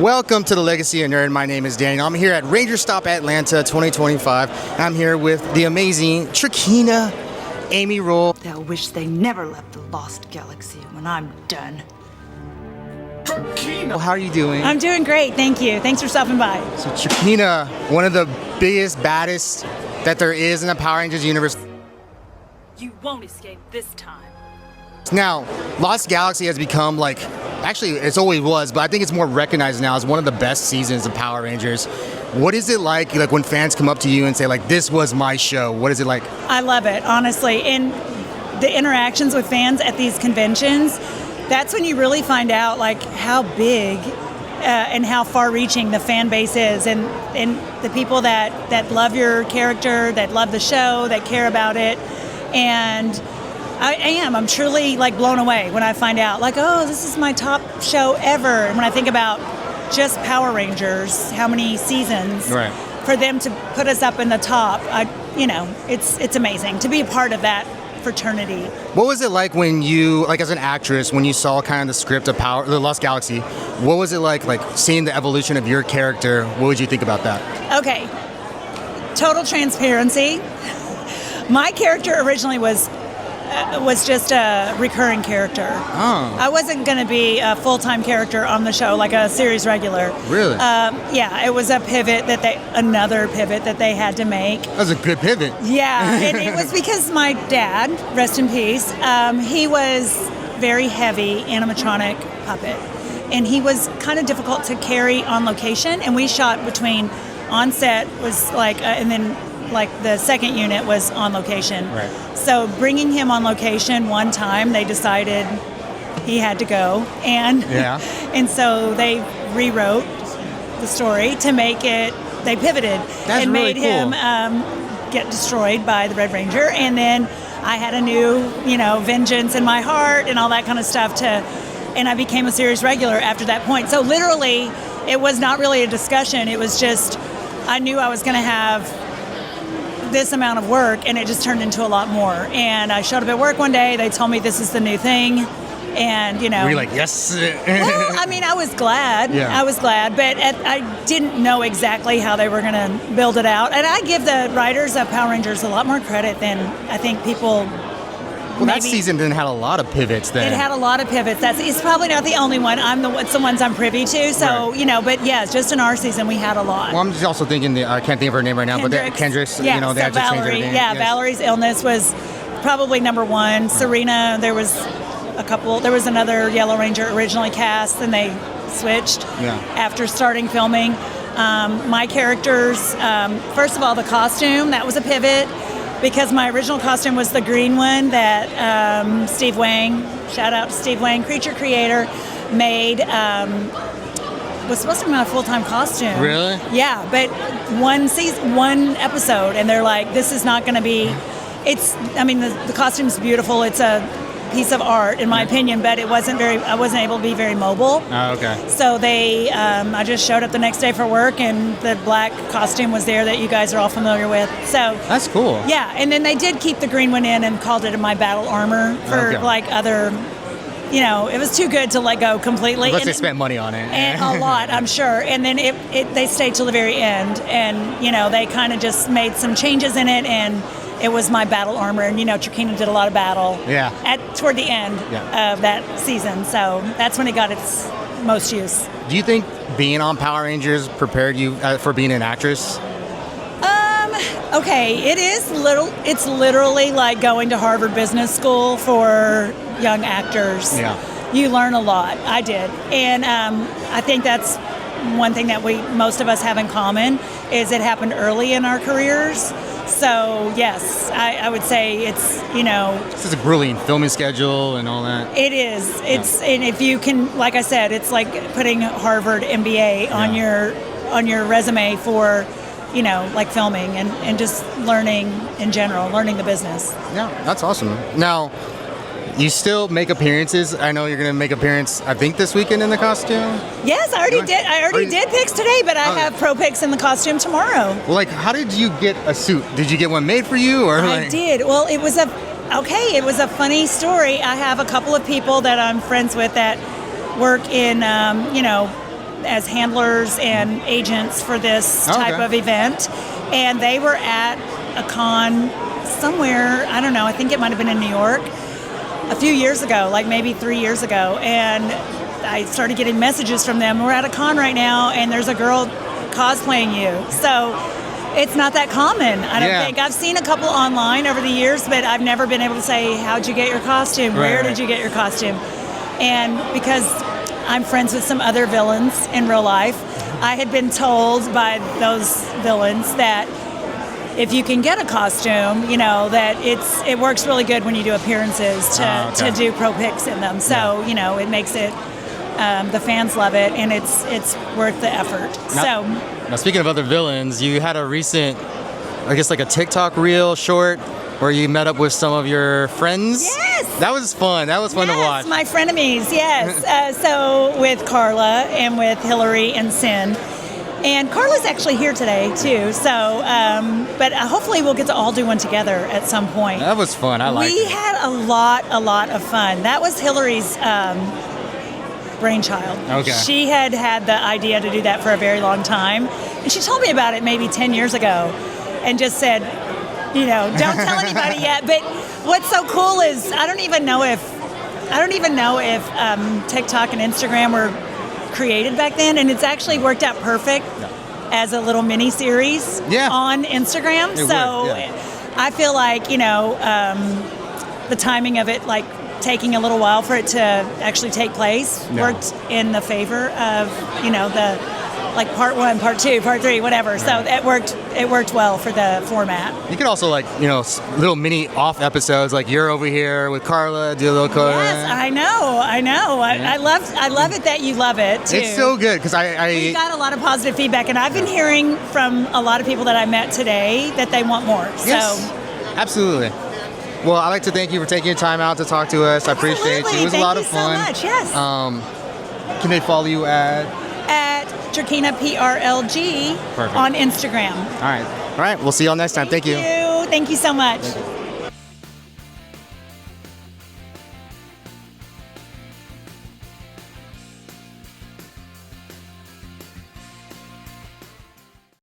Welcome to the Legacy of Nerd. My name is Daniel. I'm here at Ranger Stop Atlanta 2025. I'm here with the amazing Trakeena, Amy Rolle. They'll wish they never left the Lost Galaxy when I'm done. Trakeena! How are you doing? I'm doing great, thank you. Thanks for stopping by. So Trakeena, one of the biggest, baddest that there is in the Power Rangers universe. You won't escape this time. Now, Lost Galaxy has become actually it's always was, but I think it's more recognized now as one of the best seasons of Power Rangers. What is it like when fans come up to you and say this was my show? What is it like? I love it, honestly. And the interactions with fans at these conventions, that's when you really find out how big and how far-reaching the fan base is, and the people that love your character, that love the show, that care about it. And I'm truly blown away when I find out oh, this is my top show ever. And when I think about just Power Rangers, how many seasons, right, for them to put us up in the top, it's amazing to be a part of that fraternity. What was it like when you, as an actress, when you saw kind of the script of the Lost Galaxy? What was it like seeing the evolution of your character? What would you think about that? Okay, total transparency. My character originally was just a recurring character. Oh. I wasn't going to be a full-time character on the show, like a series regular. Really? Yeah, it was another pivot that they had to make. That was a good pivot. Yeah, and it was because my dad, rest in peace, he was very heavy animatronic puppet. And he was kind of difficult to carry on location, and we shot between on-set was and then the second unit was on location. Right. So bringing him on location one time, they decided he had to go, and and so they rewrote the story to make it. They pivoted and really made him get destroyed by the Red Ranger, and then I had a new, vengeance in my heart and all that kind of stuff and I became a series regular after that point. So literally, it was not really a discussion. It was just I knew I was going to have this amount of work, and it just turned into a lot more. And I showed up at work one day, they told me this is the new thing, and were you like, yes? Well, I was glad. Yeah. I was glad, but I didn't know exactly how they were going to build it out. And I give the writers of Power Rangers a lot more credit than I think people. Well, that season didn't have a lot of pivots then. It had a lot of pivots. It's probably not the only one. It's the ones I'm privy to. So, right. But yeah, just in our season, we had a lot. Well, I'm just also thinking, I can't think of her name right now, but Kendrick's, yeah, they had to change Valerie, everything. yeah, Yes. Valerie's illness was probably number one. Right. Serena, there was another Yellow Ranger originally cast, and they switched after starting filming. My characters, first of all, the costume, that was a pivot, because my original costume was the green one that Steve Wang, shout out to Steve Wang, creature creator, made. Was supposed to be my full-time costume. Really? Yeah, but one episode, and they're like, this is not going to be. The costume's beautiful. It's a piece of art, in my opinion, but I wasn't able to be very mobile. Oh, okay. So I just showed up the next day for work, and the black costume was there that you guys are all familiar with. So that's cool. Yeah, and then they did keep the green one in and called it my battle armor for other. It was too good to let go completely. Unless they spent money on it. And a lot, I'm sure. And then they stayed till the very end, and they kind of just made some changes in it, and it was my battle armor, and Trakeena did a lot of battle. Yeah. Toward the end of that season, so that's when it got its most use. Do you think being on Power Rangers prepared you for being an actress? Okay, it's literally like going to Harvard Business School for young actors. Yeah. You learn a lot. I did, and I think that's one thing that most of us have in common is it happened early in our careers. So yes, I would say it's This is a grueling filming schedule and all that. It is. And if you can, like I said, it's like putting Harvard MBA on your resume for filming and just learning in general, learning the business. Yeah, that's awesome. Now, you still make appearances. I know you're going to make appearance, I think, this weekend in the costume. Yes, I already did. I already did pics today, but I have pro pics in the costume tomorrow. Well, how did you get a suit? Did you get one made for you, or? I did. Well, it was a funny story. I have a couple of people that I'm friends with that work in, as handlers and agents for this type of event. And they were at a con somewhere, I don't know, I think it might have been in New York a few years ago, like maybe 3 years ago. And I started getting messages from them. We're at a con right now, and there's a girl cosplaying you. So it's not that common, I don't think. I've seen a couple online over the years, but I've never been able to say, how'd you get your costume? Where did you get your costume? And because I'm friends with some other villains in real life, I had been told by those villains that if you can get a costume, you know, that it works really good when you do appearances to do pro pics in them. So, you know, it makes it, the fans love it, and it's worth the effort. Now, speaking of other villains, you had a recent, I guess like a TikTok reel short where you met up with some of your friends. Yes! That was fun. That was fun to watch. My frenemies, yes. So with Carla and with Hillary and Sin. And Carla's actually here today, too. So, but hopefully we'll get to all do one together at some point. That was fun. I liked it. We had a lot of fun. That was Hillary's brainchild. Okay. She had the idea to do that for a very long time. And she told me about it maybe 10 years ago and just said, you know, don't tell anybody yet. But what's so cool is I don't even know if TikTok and Instagram were created back then, and it's actually worked out perfect as a little mini series on Instagram. I feel like, you know, the timing of it, like taking a little while for it to actually take place, worked in the favor of, you know, the like part 1, part 2, part 3, whatever. So it worked well for the format. You could also, like, you know, little mini off episodes, like you're over here with Carla, do a little Carla. Yes, I know. I love it that you love it too. It's so good because we got a lot of positive feedback, and I've been hearing from a lot of people that I met today that they want more. Yes, so absolutely. Well, I'd like to thank you for taking your time out to talk to us. I appreciate you. It was a lot of fun. Thank you so much. Yes. Can they follow you at Trakeena PRLG on Instagram. All right. We'll see y'all next time. Thank you. Thank you so much.